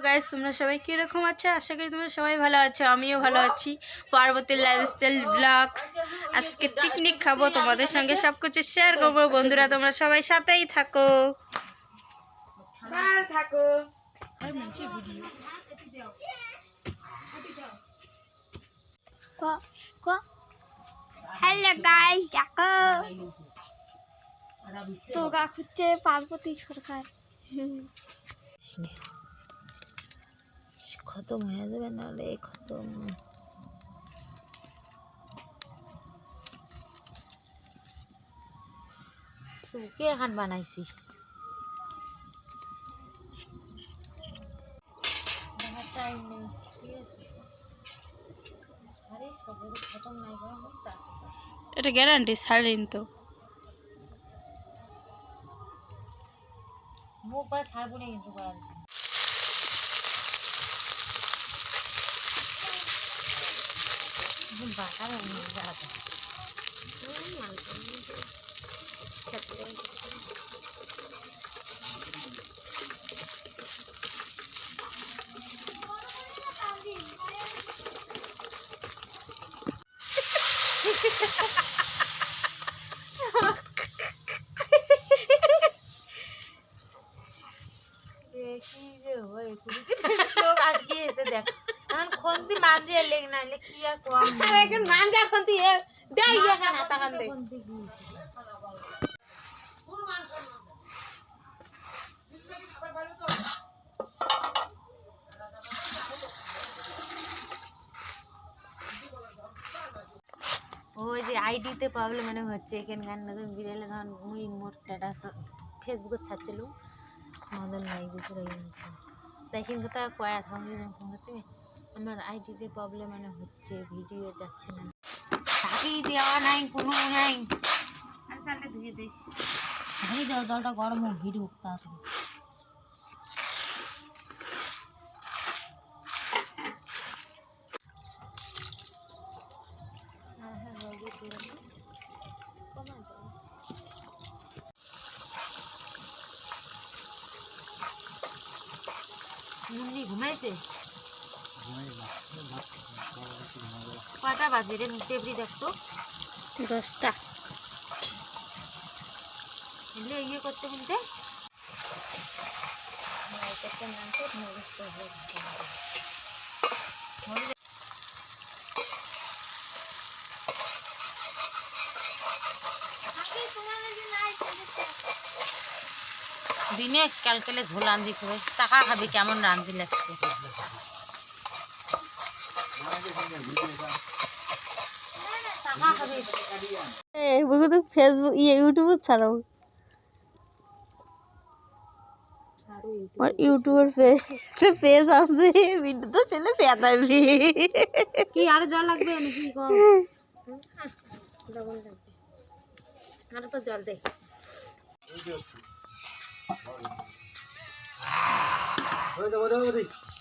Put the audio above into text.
Guys, তোমরা সবাই কীরকম আছো? আশা করি তোমরা সবাই ভালো আছো। আমিও ভালো আছি। Parvati lifestyle blogs. আজকে পিকনিক খাবো, তোমাদের সঙ্গে সব কিছু শেয়ার করবো। বন্ধুরা, তোমরা সবাই সাথেই থাকো। হ্যালো গাইস, দেখো তোগা খুঁজছে পার্বতী সরকার। খতম হয়ে যাবে, নাহলে খতম। সুকে এখন বানাইছি। টাইম নেই, ঠিক আছে। সারি সবের খতম নাই করা মুখটা, এটা গ্যারান্টি ছাড়লেন তো মুখ বা ছাড়বো না কিন্তু বাটার চোখ আটকে এসে দেখ এখন খন্তি মানজে লেগ না লে কি আর কম আরে এখন মানজা খন্তি এ দেই এখানে তাকান দে ওই যে আইডিতে প্রবলেম মানে হচ্ছে এখানকার নতুন বিড়ালে ধর মুই মোর স্ট্যাটাস ফেসবুকে ছাড়ছিল আমাদের নাই বুঝে দেখেন কথা কয়া থাকি ফোন হচ্ছে আমার আইডিতে প্রবলেম মানে হচ্ছে ভিডিও যাচ্ছে না তাকেই দেওয়া নাই কোনো নাই আর সালটা ধুয়ে দে ধুয়ে দেওয়া জলটা গরম হোক ভিডিও তাড়াতাড়ি ঘুমাইছে কয়টা বাজে রে টেবরি দেখতো 10টা এলে ইয়ে করতে বলতে দিনে কালকেলে ঝোল রাঁধি খাবে চাকা খাবি কেমন রাঁধি লাগছে ফেসবুক ইউটিউব ছাড়াও और यूट्यूबर फेस আসবে ভিডিও তো চলে পেতাবি কি আর জল লাগবে নাকি কম ডবল লাগবে আর তো জল দে ওই দাও